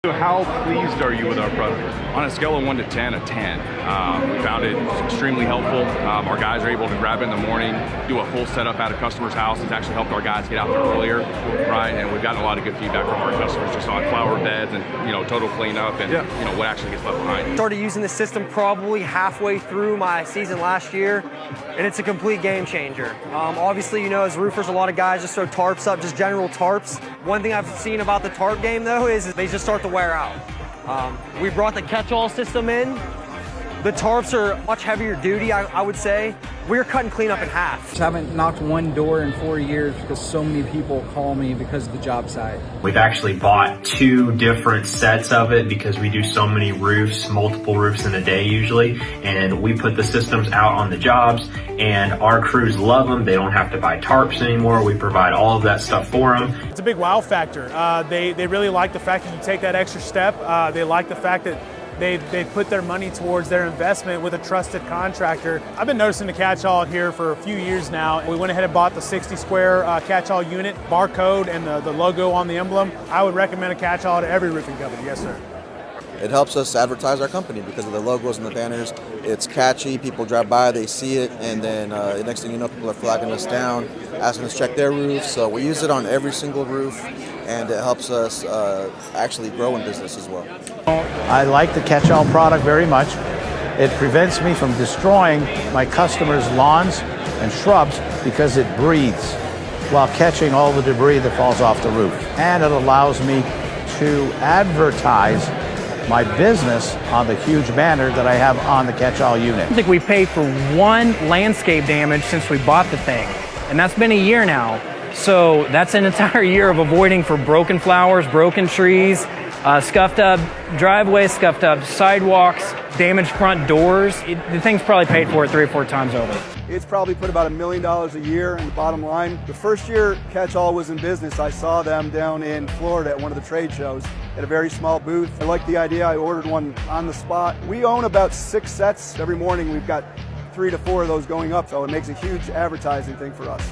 So how pleased are you with our product? On a scale of 1 to 10, a 10. We found it extremely helpful. Our guys are able to grab it in the morning, do a full setup at a customer's house. It's actually helped our guys get out there earlier, right? And we've gotten a lot of good feedback from our customers just on flower beds and total cleanup and what actually gets left behind. Started using the system probably halfway through my season last year, and it's a complete game changer. Obviously, as roofers, a lot of guys just throw tarps up, just general tarps. One thing I've seen about the tarp game though is they just start to wear out. We brought the catch-all system in. The tarps are much heavier duty, I would say. We're cutting cleanup in half. I haven't knocked one door in 4 years because so many people call me because of the job site. We've actually bought 2 different sets of it because we do so many roofs, multiple roofs in a day usually, and we put the systems out on the jobs and our crews love them. They don't have to buy tarps anymore. We provide all of that stuff for them. It's a big wow factor. They really like the fact that you take that extra step. They like the fact that they put their money towards their investment with a trusted contractor. I've been noticing the catch-all here for a few years now. We went ahead and bought the 60 square catch-all unit, barcode and the logo on the emblem. I would recommend a catch-all to every roofing company, yes sir. It helps us advertise our company because of the logos and the banners. It's catchy, people drive by, they see it, and then the next thing you know, people are flagging us down, asking us to check their roofs. So we use it on every single roof, and it helps us actually grow in business as well. I like the catch-all product very much. It prevents me from destroying my customers' lawns and shrubs because it breathes while catching all the debris that falls off the roof. And it allows me to advertise my business on the huge banner that I have on the catch-all unit. I think we paid for one landscape damage since we bought the thing, and that's been a year now. So that's an entire year of avoiding for broken flowers, broken trees, scuffed up driveways, scuffed up sidewalks, damaged front doors. The thing's probably paid for it 3 or 4 times over. It's probably put about $1 million a year in the bottom line. The first year Catch-all was in business, I saw them down in Florida at one of the trade shows at a very small booth. I liked the idea, I ordered one on the spot. We own about 6 sets. Every morning we've got 3 to 4 of those going up, so it makes a huge advertising thing for us.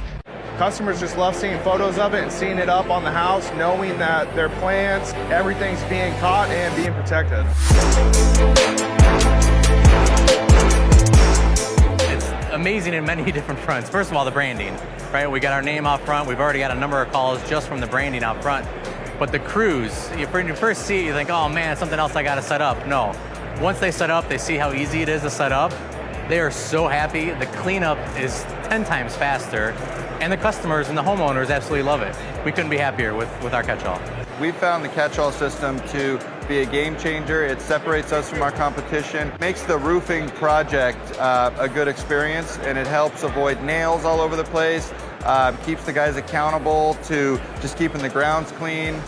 Customers just love seeing photos of it and seeing it up on the house, knowing that their plants, everything's being caught and being protected. Amazing in many different fronts. First of all, the branding, right? We got our name out front. We've already got a number of calls just from the branding out front. But the crews, when you first see it, you think, oh man, something else I got to set up. No. Once they set up, they see how easy it is to set up. They are so happy. The cleanup is 10 times faster. And the customers and the homeowners absolutely love it. We couldn't be happier with our catch-all. We found the catch-all system to be a game changer. It separates us from our competition, makes the roofing project a good experience, and it helps avoid nails all over the place, keeps the guys accountable to just keeping the grounds clean.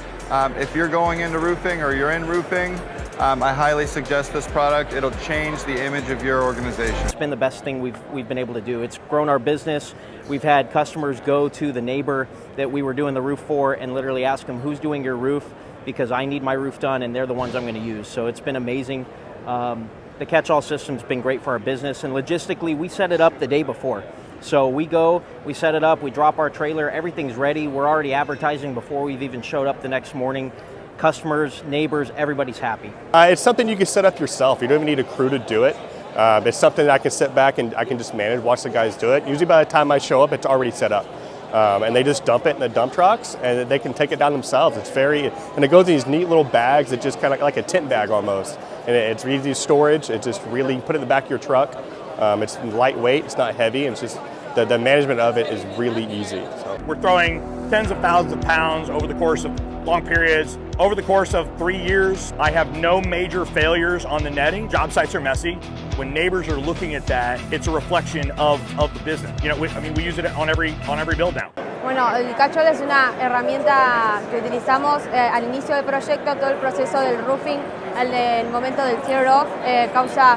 If you're going into roofing or you're in roofing, I highly suggest this product. It'll change the image of your organization. It's been the best thing we've been able to do. It's grown our business. We've had customers go to the neighbor that we were doing the roof for and literally ask them, who's doing your roof? Because I need my roof done and they're the ones I'm going to use. So it's been amazing. The catch-all system's been great for our business, and logistically we set it up the day before. So we go, we set it up, we drop our trailer, everything's ready. We're already advertising before we've even showed up the next morning. Customers, neighbors, everybody's happy. It's something you can set up yourself. You don't even need a crew to do it. It's something that I can sit back and I can just manage, watch the guys do it. Usually by the time I show up, it's already set up. And they just dump it in the dump trucks and they can take it down themselves. And it goes in these neat little bags. It's just kind of like a tent bag almost. And it's easy storage. It's just really, put it in the back of your truck. It's lightweight, it's not heavy, and it's just, the management of it is really easy. So. We're throwing tens of thousands of pounds over the course of long periods. Over the course of 3 years, I have no major failures on the netting. Job sites are messy. When neighbors are looking at that, it's a reflection of the business. We use it on every build now. Bueno, el catch-all es una herramienta que utilizamos al inicio del proyecto. Todo el proceso del roofing, el momento del tear-off, causa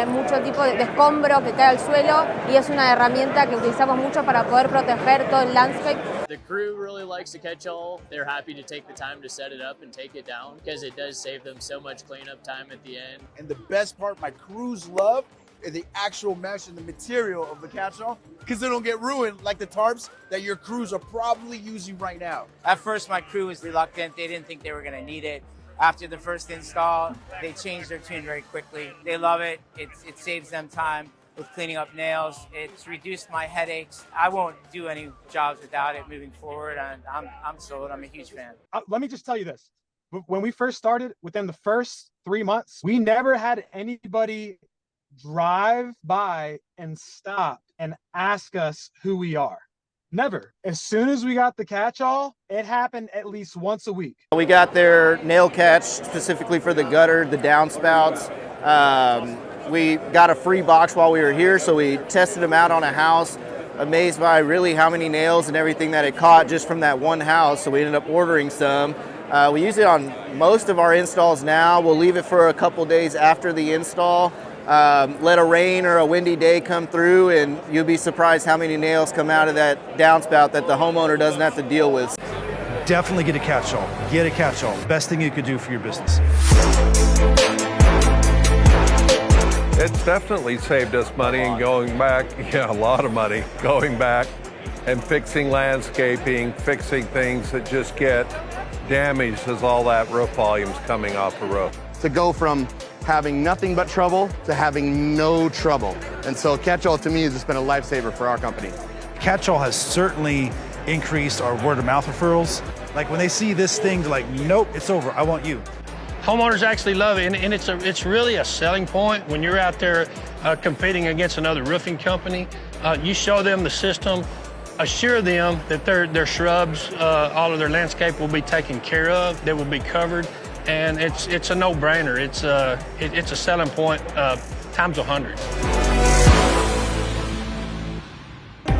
mucho tipo de escombro que cae al suelo, y es una herramienta que utilizamos mucho para poder proteger todo el landscape. The crew really likes the catch-all. They're happy to take the time to set it up and take it down because it does save them so much cleanup time at the end. And the best part my crews love is the actual mesh and the material of the catch-all, because they don't get ruined like the tarps that your crews are probably using right now. At first my crew was reluctant. They didn't think they were going to need it. after the first install, they change their tune very quickly. They love it. It saves them time with cleaning up nails. It's reduced my headaches. I won't do any jobs without it moving forward, and I'm sold. I'm a huge fan. Let me just tell you this. When we first started, within the first 3 months, we never had anybody drive by and stop and ask us who we are. Never. As soon as we got the catch-all, it happened at least once a week. We got their nail catch specifically for the gutter, the downspouts. We got a free box while we were here, so we tested them out on a house. Amazed by really how many nails and everything that it caught just from that one house, so we ended up ordering some. We use it on most of our installs now. We'll leave it for a couple days after the install. Let a rain or a windy day come through, and you'll be surprised how many nails come out of that downspout that the homeowner doesn't have to deal with. Definitely get a catch-all. Get a catch-all. Best thing you could do for your business. It's definitely saved us money and going back, a lot of money, going back and fixing landscaping, fixing things that just get damaged as all that roof volume's coming off the roof. To go from having nothing but trouble to having no trouble. And so catch-all to me has just been a lifesaver for our company. Catch-all has certainly increased our word-of-mouth referrals. Like when they see this thing, they're like, nope, it's over, I want you. Homeowners actually love it, and it's really a selling point when you're out there competing against another roofing company. You show them the system, assure them that their shrubs, all of their landscape will be taken care of, they will be covered, and it's a no-brainer. It's a selling point times 100.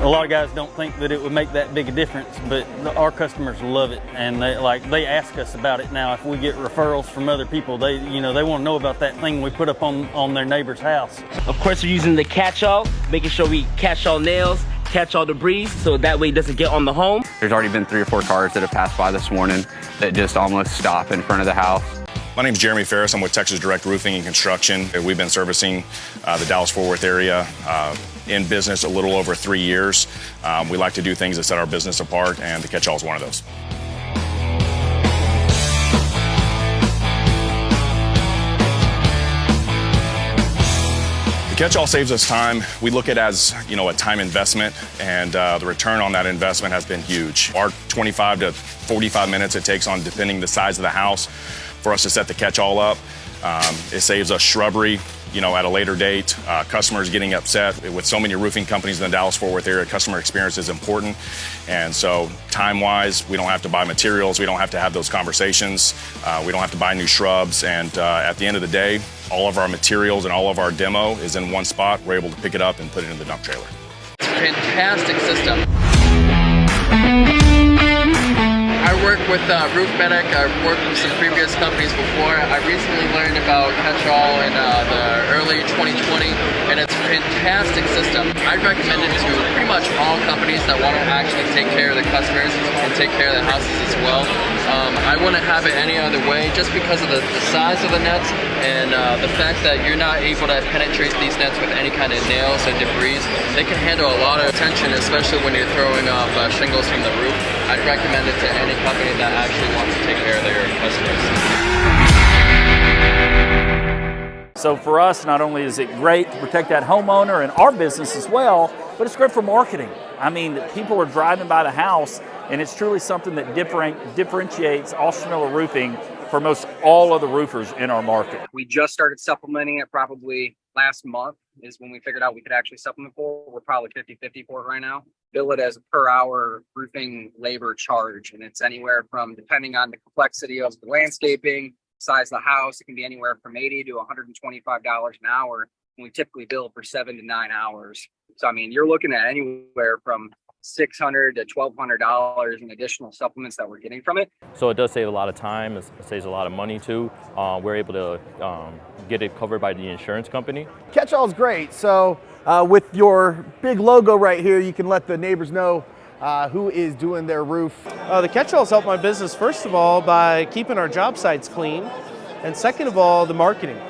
A lot of guys don't think that it would make that big a difference, but our customers love it, and they ask us about it now. If we get referrals from other people, they want to know about that thing we put up on their neighbor's house. Of course, we're using the catch-all, making sure we catch all nails, catch all debris, so that way it doesn't get on the home. There's already been 3 or 4 cars that have passed by this morning that just almost stop in front of the house. My name is Jeremy Ferris. I'm with Texas Direct Roofing and Construction. We've been servicing the Dallas-Fort Worth area in business a little over 3 years. We like to do things that set our business apart, and the catch-all is one of those. The catch-all saves us time. We look at it as a time investment, and the return on that investment has been huge. Our 25 to 45 minutes it takes on, depending the size of the house, for us to set the catch-all up. It saves us shrubbery, at a later date. Customers getting upset. With so many roofing companies in the Dallas-Fort Worth area, customer experience is important. And so time-wise, we don't have to buy materials. We don't have to have those conversations. We don't have to buy new shrubs. And at the end of the day, all of our materials and all of our demo is in one spot. We're able to pick it up and put it in the dump trailer. It's a fantastic system. I work with Roof Medic. I've worked with some previous companies before. I recently learned about catch-all in the early 2020, and it's a fantastic system. I'd recommend it to pretty much all companies that want to actually take care of the customers and take care of the houses as well. I wouldn't have it any other way, just because of the size of the nets and the fact that you're not able to penetrate these nets with any kind of nails and debris. They can handle a lot of tension, especially when you're throwing off shingles from the roof. I'd recommend it to any company that actually wants to take care of their customers. So for us, not only is it great to protect that homeowner and our business as well, but it's great for marketing. I mean, people are driving by the house, and it's truly something that differentiates Austin Miller Roofing for most all of the roofers in our market. We just started supplementing it probably last month is when we figured out we could actually supplement for it. We're probably 50-50 for it right now. Bill it as a per hour roofing labor charge, and it's anywhere from, depending on the complexity of the landscaping, size of the house, it can be anywhere from $80 to $125 an hour. And we typically bill for 7 to 9 hours. So I mean, you're looking at anywhere from $600 to $1,200 in additional supplements that we're getting from it. So it does save a lot of time. It saves a lot of money too. We're able to get it covered by the insurance company. Catch-all is great. So with your big logo right here, you can let the neighbors know who is doing their roof. The catch-alls help my business, first of all, by keeping our job sites clean. And second of all, the marketing.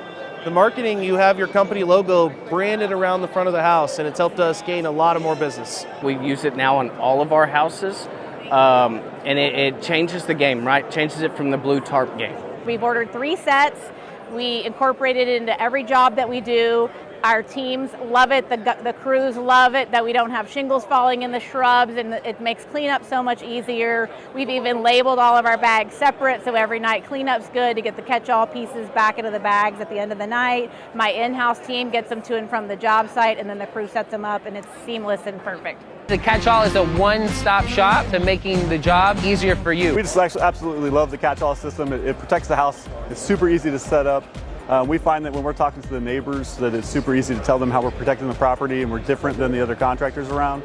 The marketing, you have your company logo branded around the front of the house, and it's helped us gain a lot of more business. We use it now on all of our houses, and it changes the game, right? Changes it from the blue tarp game. We've ordered 3 sets. We incorporated it into every job that we do. Our teams love it, the crews love it, that we don't have shingles falling in the shrubs, and it makes cleanup so much easier. We've even labeled all of our bags separate, so every night cleanup's good to get the catch-all pieces back into the bags at the end of the night. My in-house team gets them to and from the job site, and then the crew sets them up, and it's seamless and perfect. The catch-all is a one-stop shop to making the job easier for you. We just absolutely love the catch-all system. It protects the house. It's super easy to set up. We find that when we're talking to the neighbors that it's super easy to tell them how we're protecting the property and we're different than the other contractors around.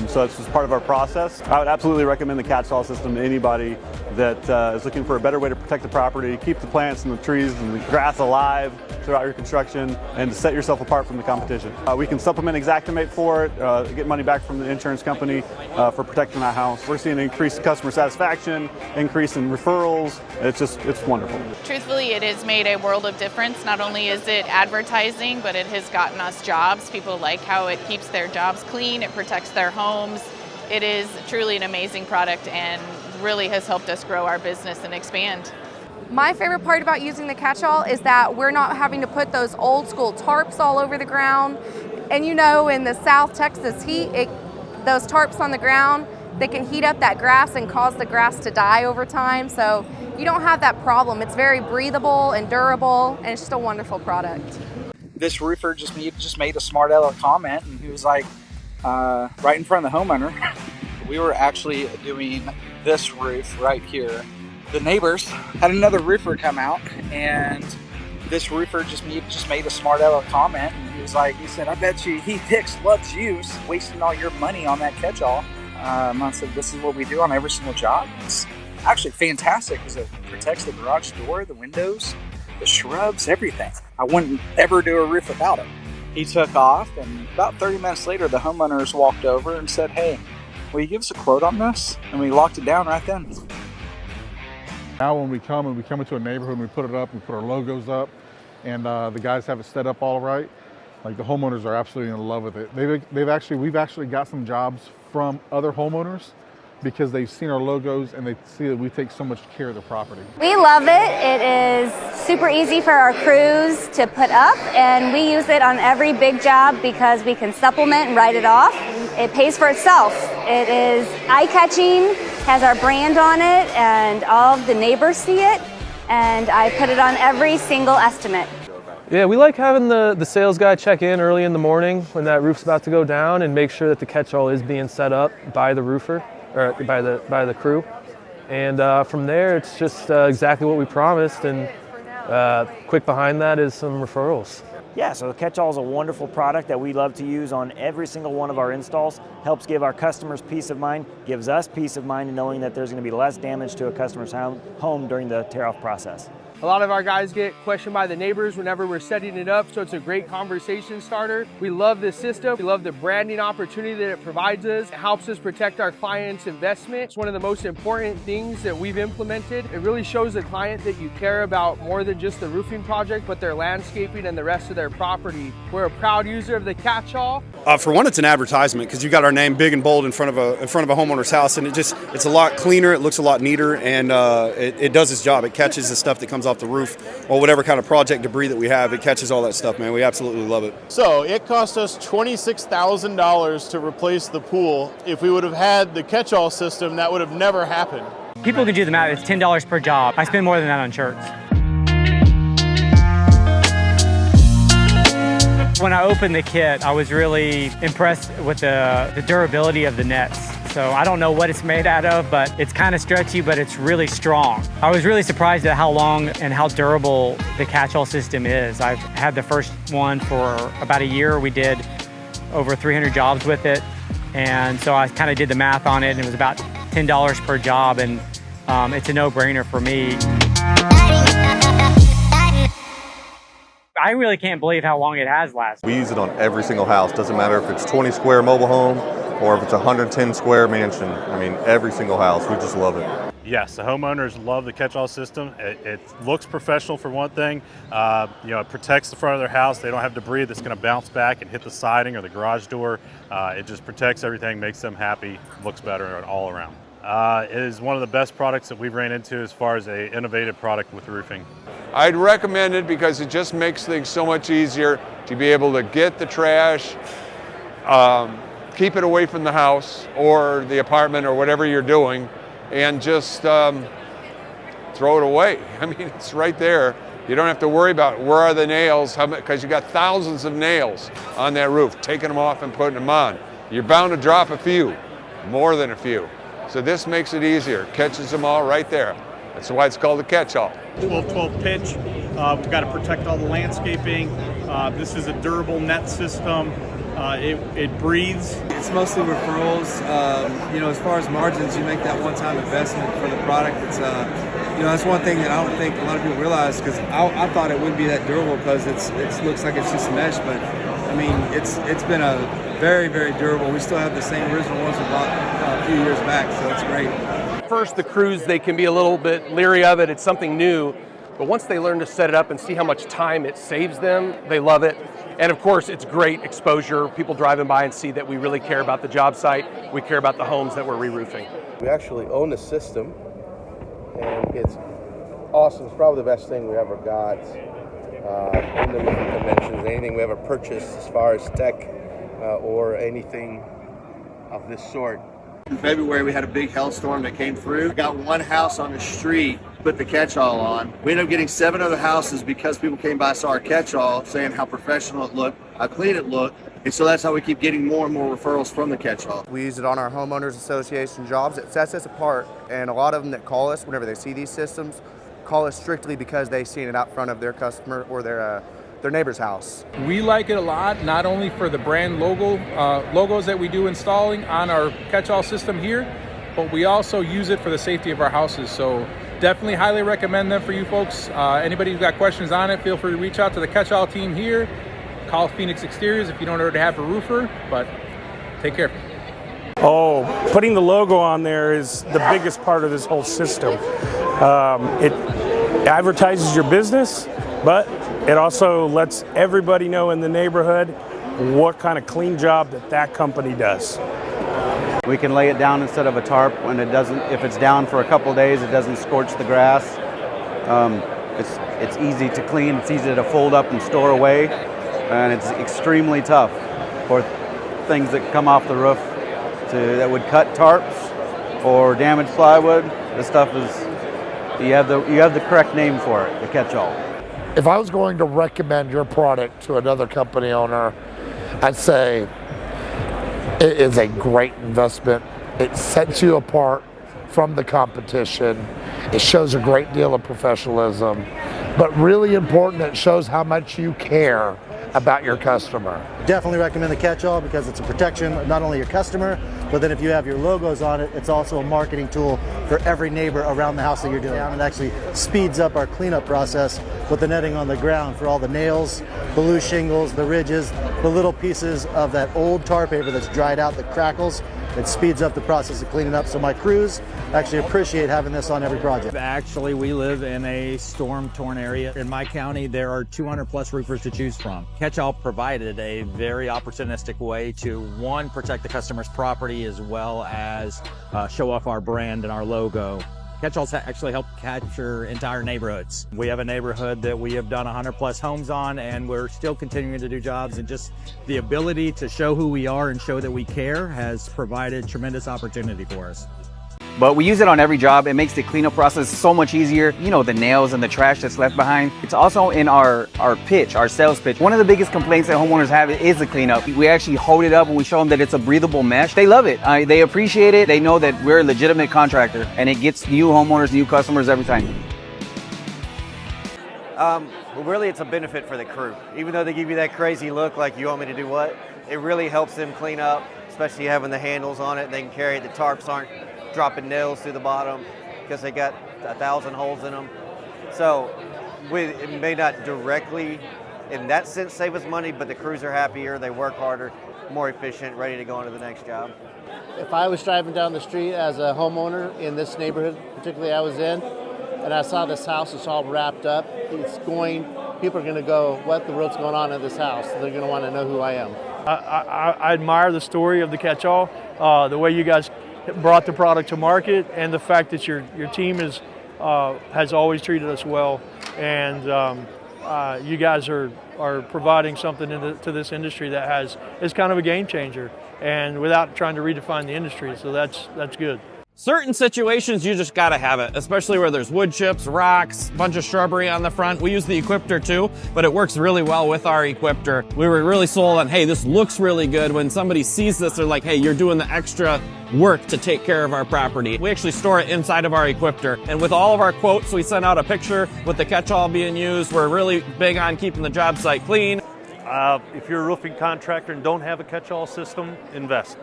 So it's just part of our process. I would absolutely recommend the catch-all system to anybody that is looking for a better way to protect the property, keep the plants and the trees and the grass alive throughout your construction, and to set yourself apart from the competition. We can supplement Xactimate for it, get money back from the insurance company for protecting that house. We're seeing increased customer satisfaction, increase in referrals. It's wonderful. Truthfully, it has made a world of difference. Not only is it advertising, but it has gotten us jobs. People like how it keeps their jobs clean, it protects their homes. It is truly an amazing product and really has helped us grow our business and expand. My favorite part about using the catch-all is that we're not having to put those old school tarps all over the ground. And you know, in the South Texas heat, those tarps on the ground, they can heat up that grass and cause the grass to die over time. So you don't have that problem. It's very breathable and durable, and it's just a wonderful product. This roofer just made a smart aleck comment, and he was like, right in front of the homeowner. We were actually doing this roof right here. The neighbors had another roofer come out, and this roofer just made a smart aleck comment, and he said, I bet you he loves you wasting all your money on that catch-all. I said, this is what we do on every single job. It's actually fantastic because it protects the garage door, the windows, the shrubs, everything. I wouldn't ever do a roof without it. He took off, and about 30 minutes later, the homeowners walked over and said, hey, will you give us a quote on this? And we locked it down right then. Now when we come into a neighborhood and we put it up, we put our logos up, and the guys have it set up all right, like the homeowners are absolutely in love with it. We've actually got some jobs from other homeowners because they've seen our logos and they see that we take so much care of the property. We love it. It is super easy for our crews to put up, and we use it on every big job because we can supplement and write it off. It pays for itself. It is eye-catching, has our brand on it, and all of the neighbors see it, and I put it on every single estimate. Yeah, we like having the sales guy check in early in the morning when that roof's about to go down and make sure that the catch-all is being set up by the roofer, or by the crew. And from there, it's just exactly what we promised, and quick behind that is some referrals. Yeah, so the catch-all is a wonderful product that we love to use on every single one of our installs. Helps give our customers peace of mind, gives us peace of mind in knowing that there's going to be less damage to a customer's home during the tear-off process. A lot of our guys get questioned by the neighbors whenever we're setting it up, so it's a great conversation starter. We love this system. We love the branding opportunity that it provides us. It helps us protect our client's investment. It's one of the most important things that we've implemented. It really shows the client that you care about more than just the roofing project, but their landscaping and the rest of their property. We're a proud user of the catch-all. For one, it's an advertisement because you got our name big and bold in front of a homeowner's house, and it's a lot cleaner. It looks a lot neater, and it does its job. It catches the stuff that comes off the roof or whatever kind of project debris that we have. It catches all that stuff, man. We absolutely love it. So it cost us $26,000 to replace the pool. If we would have had the catch-all system, that would have never happened. People can do the math. It's $10 per job. I spend more than that on shirts. When I opened the kit, I was really impressed with the durability of the nets. So I don't know what it's made out of, but it's kind of stretchy, but it's really strong. I was really surprised at how long and how durable the catch-all system is. I've had the first one for about a year. We did over 300 jobs with it. And so I kind of did the math on it, and it was about $10 per job, and it's a no-brainer for me. I really can't believe how long it has lasted. We use it on every single house. Doesn't matter if it's 20 square mobile home or if it's a 110 square mansion. I mean, every single house. We just love it. Yes, the homeowners love the catch-all system. It looks professional for one thing. It protects the front of their house. They don't have debris that's going to bounce back and hit the siding or the garage door. It just protects everything, makes them happy, looks better all around. It is one of the best products that we've ran into as far as an innovative product with roofing. I'd recommend it because it just makes things so much easier to be able to get the trash, keep it away from the house or the apartment or whatever you're doing, and just throw it away. I mean, it's right there. You don't have to worry about where are the nails, because you got thousands of nails on that roof, taking them off and putting them on. You're bound to drop a few, more than a few. So this makes it easier, catches them all right there. That's why it's called a catch-all. 12-12 pitch. We've got to protect all the landscaping. This is a durable net system. It breathes. It's mostly referrals. As far as margins, you make that one-time investment for the product. It's that's one thing that I don't think a lot of people realize, because I thought it wouldn't be that durable because it looks like it's just mesh, but I mean it's been a very, very durable. We still have the same original ones we bought a few years back, so it's great. First, the crews, they can be a little bit leery of it. It's something new, but once they learn to set it up and see how much time it saves them, they love it. And of course, it's great exposure. People driving by and see that we really care about the job site. We care about the homes that we're re-roofing. We actually own the system, and it's awesome. It's probably the best thing we ever got in the roofing conventions, anything we ever purchased as far as tech or anything of this sort. In February, we had a big hailstorm that came through. We got one house on the street, put the catch-all on. We ended up getting 7 other houses because people came by, saw our catch-all, saying how professional it looked, how clean it looked. And so that's how we keep getting more and more referrals from the catch-all. We use it on our homeowners association jobs. It sets us apart, and a lot of them that call us whenever they see these systems call us strictly because they've seen it out front of their customer or their neighbor's house. We like it a lot, not only for the brand logos that we do installing on our catch-all system here, but we also use it for the safety of our houses. So definitely highly recommend them for you folks. Anybody who's got questions on it, feel free to reach out to the catch-all team here. Call Phoenix Exteriors if you don't already have a roofer, but take care. Oh, putting the logo on there is the biggest part of this whole system. It advertises your business, but it also lets everybody know in the neighborhood what kind of clean job that company does. We can lay it down instead of a tarp when it doesn't. If it's down for a couple of days, it doesn't scorch the grass. It's easy to clean. It's easy to fold up and store away, and it's extremely tough for things that come off the roof that would cut tarps or damage plywood. This stuff is you have the correct name for it, the catch-all. If I was going to recommend your product to another company owner, I'd say it is a great investment. It sets you apart from the competition. It shows a great deal of professionalism, but really important, it shows how much you care about your customer. Definitely recommend the catch-all because it's a protection of not only your customer, but then if you have your logos on it, it's also a marketing tool for every neighbor around the house that you're doing. It actually speeds up our cleanup process with the netting on the ground for all the nails, the loose shingles, the ridges, the little pieces of that old tar paper that's dried out that crackles. It speeds up the process of cleaning up. So my crews actually appreciate having this on every project. Actually, we live in a storm-torn area. In my county, there are 200 plus roofers to choose from. Catch-all provided a very opportunistic way to, one, protect the customer's property as well as show off our brand and our logo. Catch-alls actually help capture entire neighborhoods. We have a neighborhood that we have done 100 plus homes on, and we're still continuing to do jobs, and just the ability to show who we are and show that we care has provided tremendous opportunity for us. But we use it on every job. It makes the cleanup process so much easier. You know, the nails and the trash that's left behind. It's also in our pitch, our sales pitch. One of the biggest complaints that homeowners have is the cleanup. We actually hold it up and we show them that it's a breathable mesh. They love it. They appreciate it. They know that we're a legitimate contractor, and it gets new homeowners, new customers every time. Well, really, it's a benefit for the crew. Even though they give you that crazy look like you want me to do what, it really helps them clean up, especially having the handles on it. They can carry it. The tarps aren't dropping nails through the bottom because they got 1,000 holes in them. So it may not directly, in that sense, save us money, but the crews are happier, they work harder, more efficient, ready to go on to the next job. If I was driving down the street as a homeowner in this neighborhood, particularly I was in, and I saw this house, it's all wrapped up, people are going to go, what the road's going on in this house? They're going to want to know who I am. I admire the story of the catch-all, the way you guys brought the product to market, and the fact that your team is has always treated us well, and you guys are providing something to this industry that is kind of a game changer, and without trying to redefine the industry. So that's good. Certain situations you just gotta have it, especially where there's wood chips, rocks, bunch of shrubbery on the front. We use the Equipter too, but it works really well with our Equipter. We were really sold on, hey, this looks really good. When somebody sees this, they're like, hey, you're doing the extra work to take care of our property. We actually store it inside of our Equipter. And with all of our quotes, we send out a picture with the catch-all being used. We're really big on keeping the job site clean. If you're a roofing contractor and don't have a catch-all system, invest.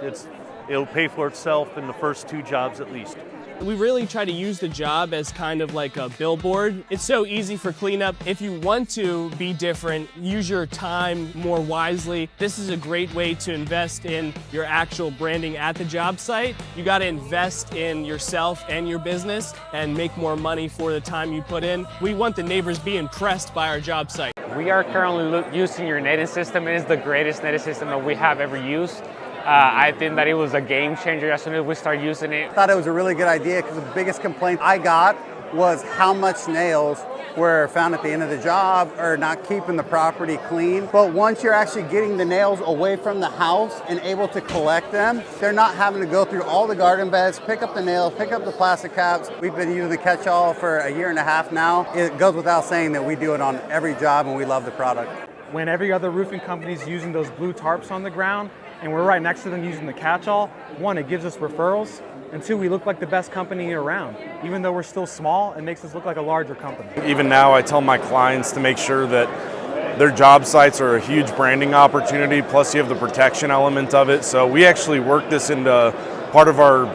It'll pay for itself in the first 2 jobs at least. We really try to use the job as kind of like a billboard. It's so easy for cleanup. If you want to be different, use your time more wisely. This is a great way to invest in your actual branding at the job site. You got to invest in yourself and your business and make more money for the time you put in. We want the neighbors be impressed by our job site. We are currently using your netting system. It is the greatest netting system that we have ever used. I think that it was a game changer as soon as we started using it. I thought it was a really good idea because the biggest complaint I got was how much nails were found at the end of the job or not keeping the property clean. But once you're actually getting the nails away from the house and able to collect them, they're not having to go through all the garden beds, pick up the nails, pick up the plastic caps. We've been using the catch-all for a year and a half now. It goes without saying that we do it on every job and we love the product. When every other roofing company is using those blue tarps on the ground, and we're right next to them using the catch-all, 1, it gives us referrals, and 2, we look like the best company around. Even though we're still small, it makes us look like a larger company. Even now, I tell my clients to make sure that their job sites are a huge branding opportunity, plus you have the protection element of it. So we actually work this into part of our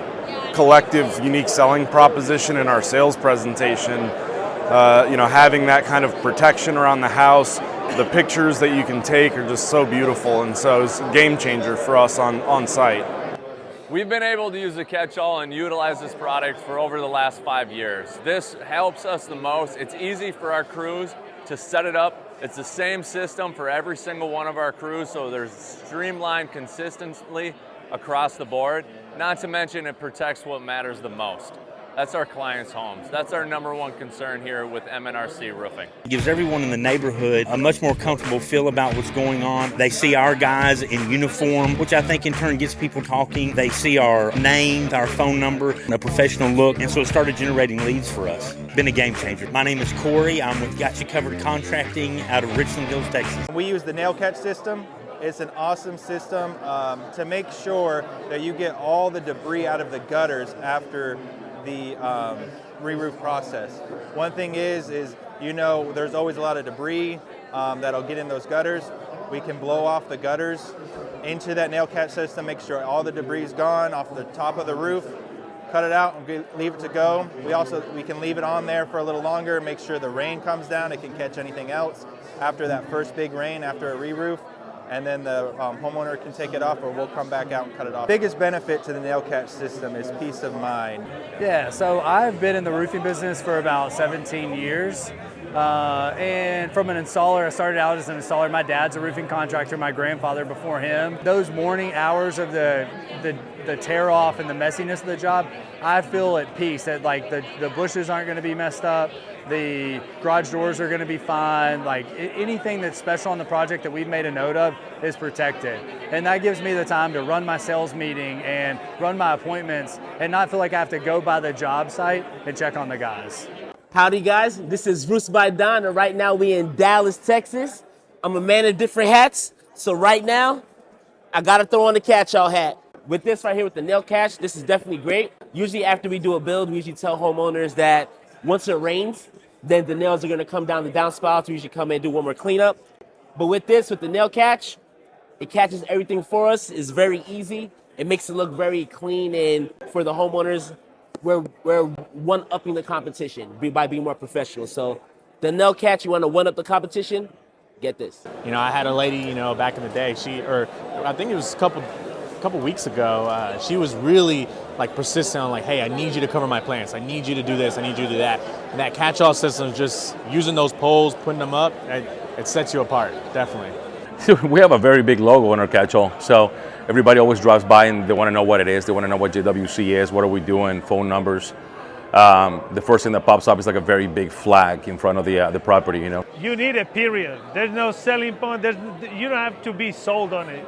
collective unique selling proposition in our sales presentation. Having that kind of protection around the house, the pictures that you can take are just so beautiful, and so it's a game changer for us on site. We've been able to use the catch-all and utilize this product for over the last 5 years. This helps us the most. It's easy for our crews to set it up. It's the same system for every single one of our crews, so there's streamlined consistently across the board. Not to mention it protects what matters the most. That's our clients' homes. That's our #1 concern here with MNRC Roofing. It gives everyone in the neighborhood a much more comfortable feel about what's going on. They see our guys in uniform, which I think in turn gets people talking. They see our name, our phone number, and a professional look, and so it started generating leads for us. Been a game changer. My name is Corey. I'm with Got You Covered Contracting out of Richland Hills, Texas. We use the nail catch system. It's an awesome system to make sure that you get all the debris out of the gutters after the re-roof process. One thing is there's always a lot of debris that'll get in those gutters. We can blow off the gutters into that nail catch system, make sure all the debris is gone off the top of the roof, cut it out and leave it to go. We can leave it on there for a little longer, make sure the rain comes down, it can catch anything else after that first big rain after a re-roof. And then the homeowner can take it off, or we'll come back out and cut it off. Biggest benefit to the nail catch system is peace of mind. Yeah, so I've been in the roofing business for about 17 years. And from an installer, I started out as an installer. My dad's a roofing contractor, my grandfather before him. Those morning hours of the tear off and the messiness of the job, I feel at peace that like the bushes aren't gonna be messed up, the garage doors are gonna be fine, like anything that's special on the project that we've made a note of is protected. And that gives me the time to run my sales meeting and run my appointments and not feel like I have to go by the job site and check on the guys. Howdy guys, this is Roofs by Don, and right now we in Dallas, Texas. I'm a man of different hats, so right now, I gotta throw on the catch-all hat. With this right here with the nail catch, this is definitely great. Usually after we do a build, we usually tell homeowners that once it rains, then the nails are gonna come down the downspouts. We usually come in and do one more cleanup. But with this, with the nail catch, it catches everything for us. It's very easy. It makes it look very clean, and for the homeowners, we're one-upping the competition by being more professional. So the nail catch, you want to one-up the competition, get this. I had a lady, back in the day, I think it was a couple weeks ago, she was really persistent on hey, I need you to cover my plants. I need you to do this. I need you to do that. And that catch-all system, just using those poles, putting them up, it sets you apart, definitely. We have a very big logo on our catch-all. So everybody always drives by and they want to know what it is. They want to know what JWC is, what are we doing, phone numbers. The first thing that pops up is like a very big flag in front of the property, you know. You need a period. There's no selling point. You don't have to be sold on it.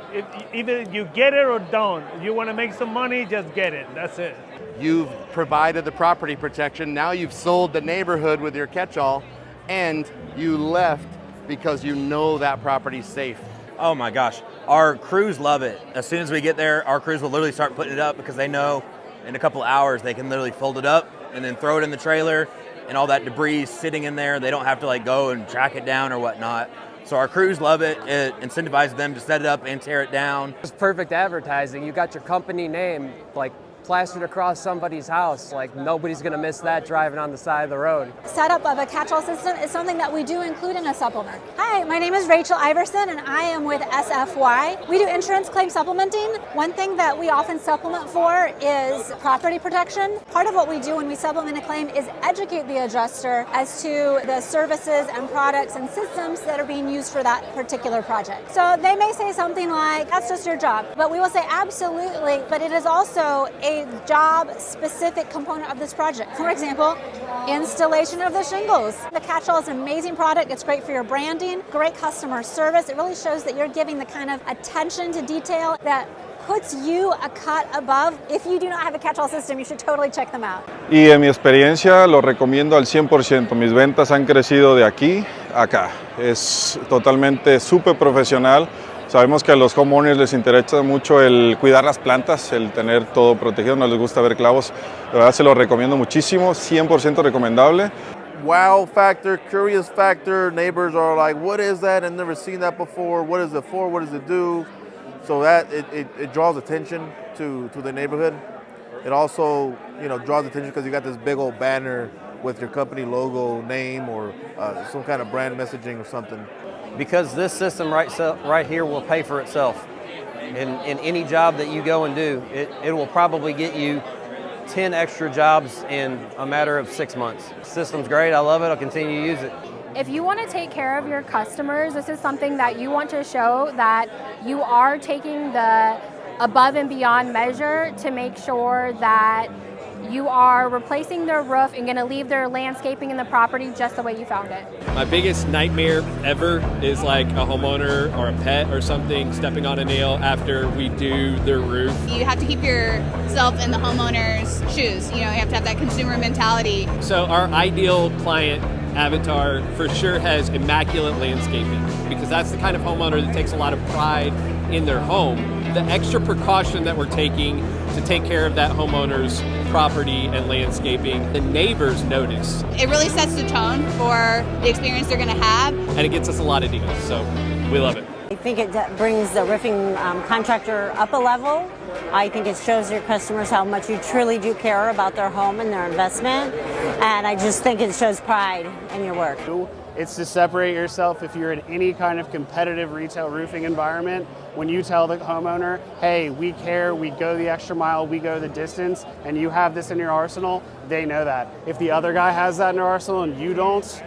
Either you get it or don't. You want to make some money, just get it. That's it. You've provided the property protection. Now you've sold the neighborhood with your catch-all, and you left because you know that property's safe. Oh my gosh, our crews love it. As soon as we get there, our crews will literally start putting it up because they know in a couple of hours they can literally fold it up and then throw it in the trailer, and all that debris is sitting in there. They don't have to like go and track it down or whatnot. So our crews love it. It incentivizes them to set it up and tear it down. It's perfect advertising. You got your company name like plastered across somebody's house. Like nobody's gonna miss that driving on the side of the road. Setup of a catch-all system is something that we do include in a supplement. Hi, my name is Rachel Iverson and I am with SFY. We do insurance claim supplementing. One thing that we often supplement for is property protection. Part of what we do when we supplement a claim is educate the adjuster as to the services and products and systems that are being used for that particular project. So they may say something like, that's just your job, but we will say absolutely, but it is also a job-specific component of this project. For example, installation of the shingles. The catch-all is an amazing product. It's great for your branding, great customer service. It really shows that you're giving the kind of attention to detail that puts you a cut above. If you do not have a catch-all system, you should totally check them out. Y en mi experiencia lo recomiendo al 100%. Mis ventas han crecido de aquí a acá. Es totalmente súper profesional. Sabemos que a los homeowners les interesa mucho el cuidar las plantas, el tener todo protegido, no les gusta ver clavos. De verdad se lo recomiendo muchísimo, 100% recomendable. Wow factor, curious factor. Neighbors are like, what is that? I've never seen that before. What is it for? What does it do? So that it draws attention to the neighborhood. It also, draws attention because you got this big old banner with your company logo, name, or some kind of brand messaging or something. Because this system right here will pay for itself. In any job that you go and do, it will probably get you 10 extra jobs in a matter of 6 months. The system's great, I love it, I'll continue to use it. If you want to take care of your customers, this is something that you want to show that you are taking the above and beyond measure to make sure that you are replacing their roof and going to leave their landscaping in the property just the way you found it. My biggest nightmare ever is like a homeowner or a pet or something stepping on a nail after we do their roof. You have to keep yourself in the homeowner's shoes. You have to have that consumer mentality. So our ideal client avatar for sure has immaculate landscaping because that's the kind of homeowner that takes a lot of pride in their home. The extra precaution that we're taking to take care of that homeowner's property and landscaping, the neighbors notice. It really sets the tone for the experience they're going to have. And it gets us a lot of deals, so we love it. I think it brings the roofing contractor up a level. I think it shows your customers how much you truly do care about their home and their investment. And I just think it shows pride in your work. It's to separate yourself if you're in any kind of competitive retail roofing environment. When you tell the homeowner, hey, we care, we go the extra mile, we go the distance, and you have this in your arsenal, they know that. If the other guy has that in their arsenal and you don't,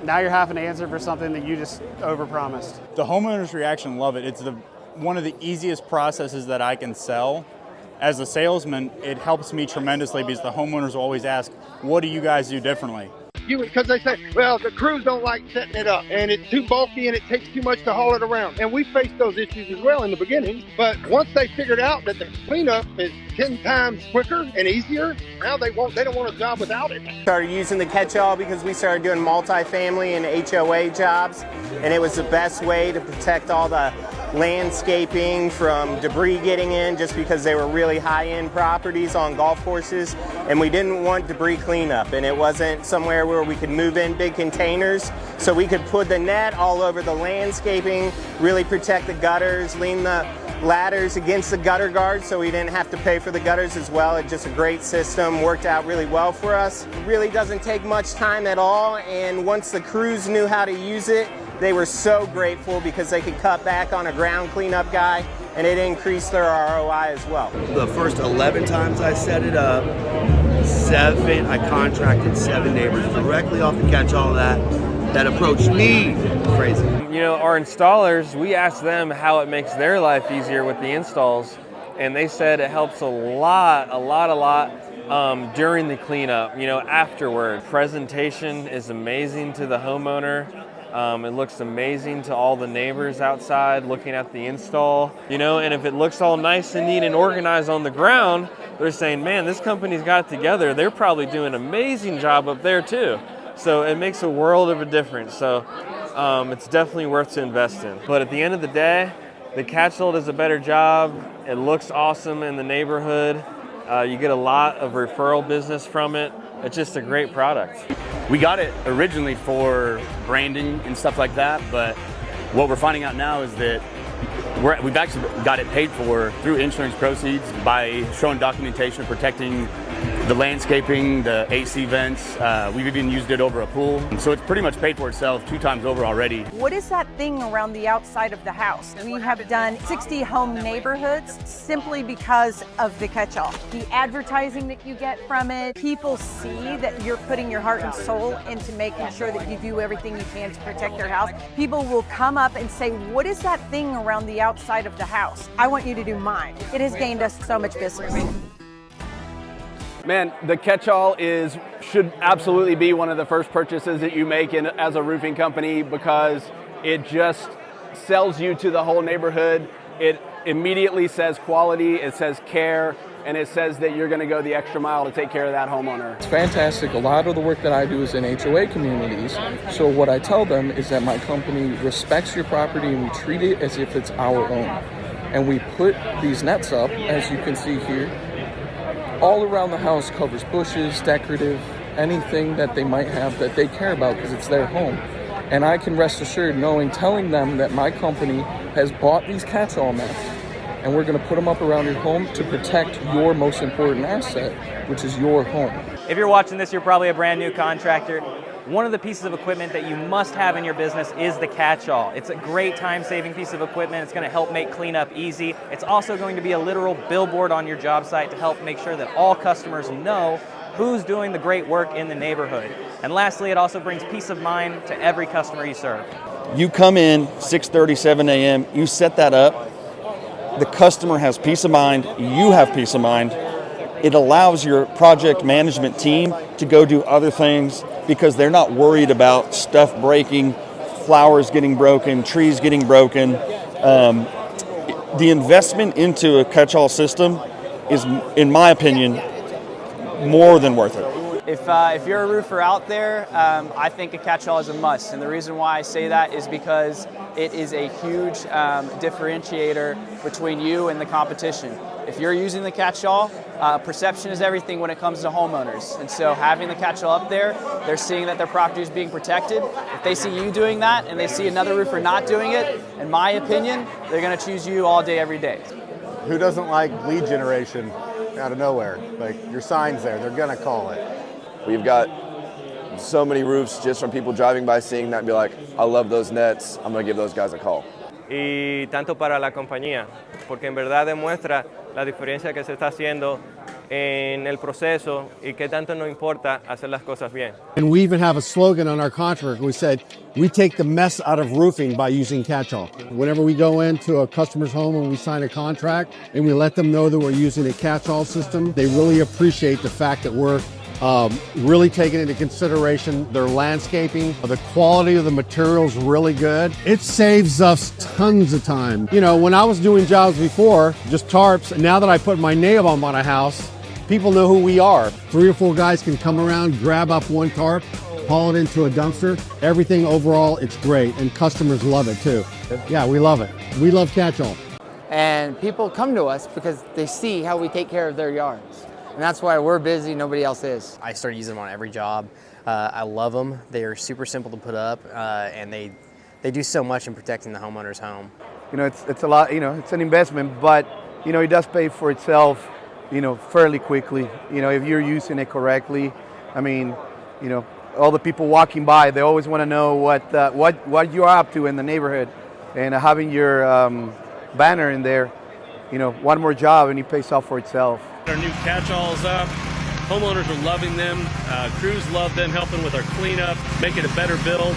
now you're having to answer for something that you just overpromised. The homeowner's reaction, love it. It's one of the easiest processes that I can sell. As a salesman, it helps me tremendously because the homeowners always ask, what do you guys do differently? Because they say, well, the crews don't like setting it up and it's too bulky and it takes too much to haul it around. And we faced those issues as well in the beginning. But once they figured out that the cleanup is 10 times quicker and easier, now they don't want a job without it. Started using the catch-all because we started doing multifamily and HOA jobs, and it was the best way to protect all the landscaping from debris getting in, just because they were really high-end properties on golf courses, and we didn't want debris cleanup, and it wasn't somewhere where we could move in big containers, so we could put the net all over the landscaping, really protect the gutters, lean the ladders against the gutter guards so we didn't have to pay for the gutters as well. It's just a great system, worked out really well for us. It really doesn't take much time at all, and once the crews knew how to use it, they were so grateful because they could cut back on a ground cleanup guy, and it increased their ROI as well. The first 11 times I set it up, I contracted 7 neighbors directly off the catch-all of that. that approached me. Crazy. You know, our installers, we asked them how it makes their life easier with the installs, and they said it helps a lot during the cleanup, you know, afterward. Presentation is amazing to the homeowner. It looks amazing to all the neighbors outside looking at the install, you know, and if it looks all nice and neat and organized on the ground, they're saying, man, this company's got it together. They're probably doing an amazing job up there too. So it makes a world of a difference. So it's definitely worth to invest in. But at the end of the day, the catch-all does a better job. It looks awesome in the neighborhood. You get a lot of referral business from it. It's just a great product. We got it originally for branding and stuff like that, but what we're finding out now is that we've actually got it paid for through insurance proceeds by showing documentation of protecting the landscaping, the AC vents. We've even used it over a pool. So it's pretty much paid for itself 2 times over already. What is that thing around the outside of the house? We have done 60 home neighborhoods simply because of the catch-all. The advertising that you get from it, people see that you're putting your heart and soul into making sure that you do everything you can to protect their house. People will come up and say, what is that thing around the outside of the house? I want you to do mine. It has gained us so much business. Man, the catch-all should absolutely be one of the first purchases that you make as a roofing company, because it just sells you to the whole neighborhood. It immediately says quality, it says care, and it says that you're going to go the extra mile to take care of that homeowner. It's fantastic. A lot of the work that I do is in HOA communities. So what I tell them is that my company respects your property and we treat it as if it's our own. And we put these nets up, as you can see here, all around the house, covers bushes, decorative, anything that they might have that they care about because it's their home. And I can rest assured telling them that my company has bought these catch-all nets and we're going to put them up around your home to protect your most important asset, which is your home. If you're watching this, you're probably a brand new contractor. One of the pieces of equipment that you must have in your business is the catch-all. It's a great time-saving piece of equipment. It's going to help make cleanup easy. It's also going to be a literal billboard on your job site to help make sure that all customers know who's doing the great work in the neighborhood. And lastly, it also brings peace of mind to every customer you serve. You come in 6:30, 7 a.m., you set that up, the customer has peace of mind, you have peace of mind. It allows your project management team to go do other things because they're not worried about stuff breaking, flowers getting broken, trees getting broken. The investment into a catch-all system is, in my opinion, more than worth it. If you're a roofer out there, I think a catch-all is a must. And the reason why I say that is because it is a huge differentiator between you and the competition. If you're using the catch-all, perception is everything when it comes to homeowners. And so having the catch-all up there, they're seeing that their property is being protected. If they see you doing that and they see another roofer not doing it, in my opinion, they're going to choose you all day, every day. Who doesn't like lead generation out of nowhere? Like, your sign's there, they're going to call it. We've got so many roofs just from people driving by, seeing that and be like, I love those nets, I'm going to give those guys a call. Y tanto para la compañía, porque en verdad demuestra la diferencia que se está haciendo en el proceso y que tanto nos importa hacer las cosas bien. And we even have a slogan on our contract. We said, we take the mess out of roofing by using catch-all. Whenever we go into a customer's home and we sign a contract and we let them know that we're using a catch-all system, they really appreciate the fact that we're really taking into consideration their landscaping. The quality of the material's really good. It saves us tons of time. You know, when I was doing jobs before, just tarps, and now that I put my name on my house, people know who we are. 3 or 4 guys can come around, grab up one tarp, haul it into a dumpster. Everything overall, it's great, and customers love it too. Yeah, we love it. We love catch-all. And people come to us because they see how we take care of their yards. And that's why we're busy, nobody else is. I started using them on every job. I love them. They are super simple to put up, and they do so much in protecting the homeowner's home. You know, it's a lot, you know, it's an investment, but, you know, it does pay for itself, you know, fairly quickly. You know, if you're using it correctly. I mean, you know, all the people walking by, they always want to know what you're up to in the neighborhood. And having your banner in there, you know, one more job and it pays off for itself. Our new catch-all's up. Homeowners are loving them. Crews love them, helping with our cleanup, make it a better build,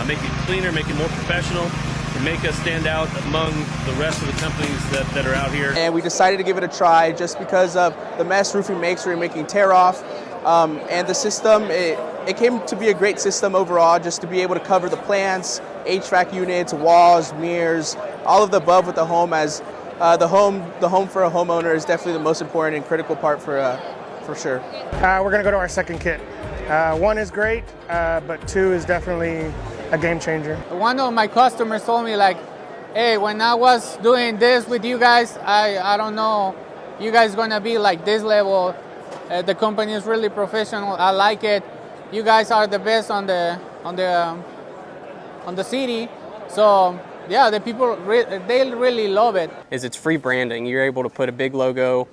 make it cleaner, make it more professional, and make us stand out among the rest of the companies that are out here. And we decided to give it a try just because of the mess roofing makes when you're making tear-off. And the system, it came to be a great system overall, just to be able to cover the plants, HVAC units, walls, mirrors, all of the above with the home, as the home for a homeowner is definitely the most important and critical part for sure. We're going to go to our second kit. One is great, but two is definitely a game changer. One of my customers told me, like, hey, when I was doing this with you guys, I don't know, you guys going to be like this level. The company is really professional. I like it. You guys are the best on the city. So yeah, the people they really love it. It's free branding. You're able to put a big logo,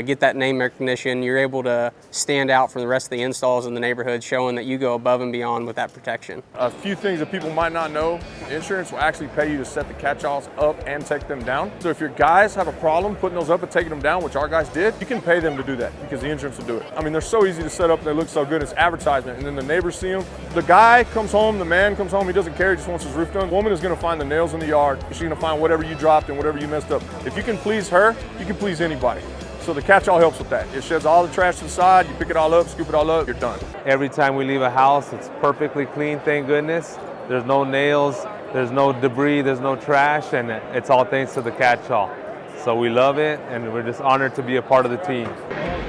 get that name recognition. You're able to stand out from the rest of the installs in the neighborhood, showing that you go above and beyond with that protection. A few things that people might not know: insurance will actually pay you to set the catch-alls up and take them down. So if your guys have a problem putting those up and taking them down, which our guys did, you can pay them to do that because the insurance will do it. I mean, they're so easy to set up and they look so good. It's advertisement, and then the neighbors see them. The guy comes home, the man comes home, he doesn't care, he just wants his roof done. The woman is going to find the nails in the yard. She's going to find whatever you dropped and whatever you messed up. If you can please her, you can please anybody. So the catch-all helps with that. It sheds all the trash to the side, you pick it all up, scoop it all up, you're done. Every time we leave a house, it's perfectly clean, thank goodness. There's no nails, there's no debris, there's no trash, and it's all thanks to the catch-all. So we love it, and we're just honored to be a part of the team.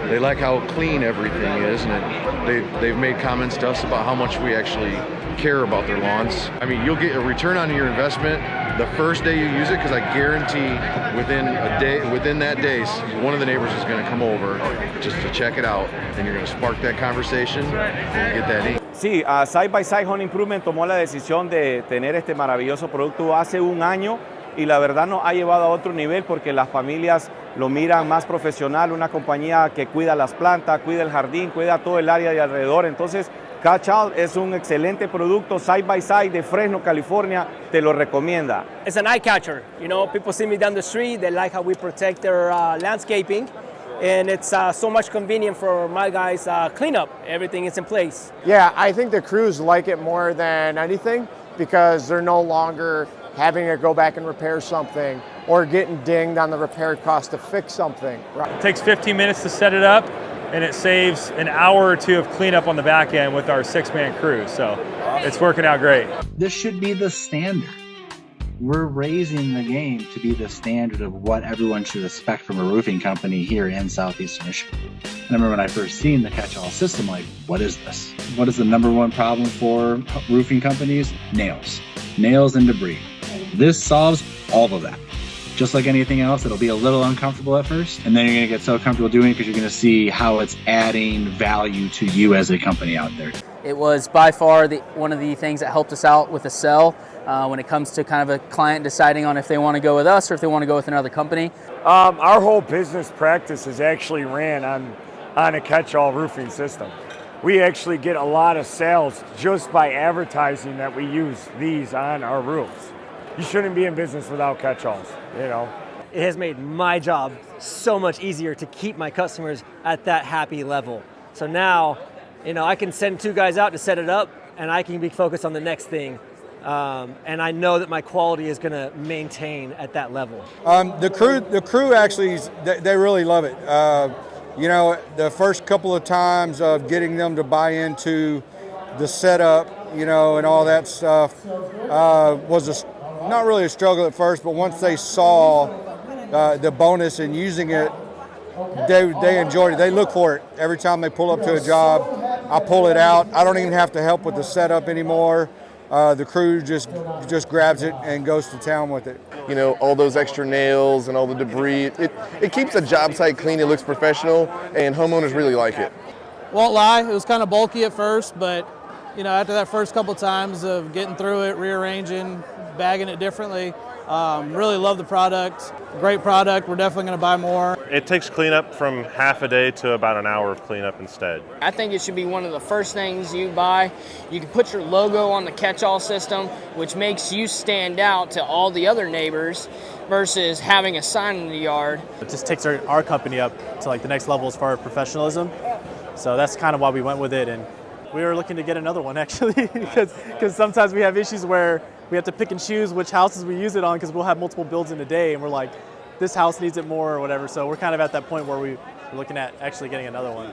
They like how clean everything is, and they've made comments to us about how much we actually care about their lawns. I mean, you'll get a return on your investment the first day you use it, because I guarantee within that day, one of the neighbors is going to come over just to check it out, and you're going to spark that conversation and get that in. Sí, Side by Side Home Improvement tomó la decisión de tener este maravilloso producto hace un año, y la verdad nos ha llevado a otro nivel porque las familias lo miran más profesional, una compañía que cuida las plantas, cuida el jardín, cuida todo el área de alrededor. Entonces, Catch-all es un excelente producto. Side by Side de Fresno, California, te lo recomienda. It's an eye catcher. You know, people see me down the street, they like how we protect their landscaping, and it's so much convenient for my guys' cleanup. Everything is in place. Yeah, I think the crews like it more than anything because they're no longer having to go back and repair something or getting dinged on the repair cost to fix something. It takes 15 minutes to set it up, and it saves an hour or two of cleanup on the back end with our 6-man crew. So it's working out great. This should be the standard. We're raising the game to be the standard of what everyone should expect from a roofing company here in Southeastern Michigan. And I remember when I first seen the catch-all system, like, what is this? What is the number one problem for roofing companies? Nails. Nails and debris. This solves all of that. Just like anything else, it'll be a little uncomfortable at first, and then you're going to get so comfortable doing it because you're going to see how it's adding value to you as a company out there. It was by far one of the things that helped us out with the sell when it comes to kind of a client deciding on if they want to go with us or if they want to go with another company. Our whole business practice is actually ran on a catch-all roofing system. We actually get a lot of sales just by advertising that we use these on our roofs. You shouldn't be in business without catch-alls, you know. It has made my job so much easier to keep my customers at that happy level. So now, you know, I can send 2 guys out to set it up, and I can be focused on the next thing. And I know that my quality is going to maintain at that level. The crew actually, they really love it. You know, the first couple of times of getting them to buy into the setup, you know, and all that stuff was not really a struggle at first, but once they saw the bonus in using it, they enjoyed it. They look for it every time they pull up to a job. I pull it out. I don't even have to help with the setup anymore. The crew just grabs it and goes to town with it. You know, all those extra nails and all the debris, it keeps the job site clean, it looks professional, and homeowners really like it. Won't lie, it was kind of bulky at first, but you know, after that first couple times of getting through it, rearranging, bagging it differently, really love the product. Great product, we're definitely going to buy more. It takes cleanup from half a day to about an hour of cleanup instead. I think it should be one of the first things you buy. You can put your logo on the catch-all system, which makes you stand out to all the other neighbors versus having a sign in the yard. It just takes our company up to like the next level as far as professionalism. So that's kind of why we went with it. And we were looking to get another one actually, because sometimes we have issues where we have to pick and choose which houses we use it on, because we'll have multiple builds in a day and we're like, this house needs it more or whatever. So we're kind of at that point where we're looking at actually getting another one.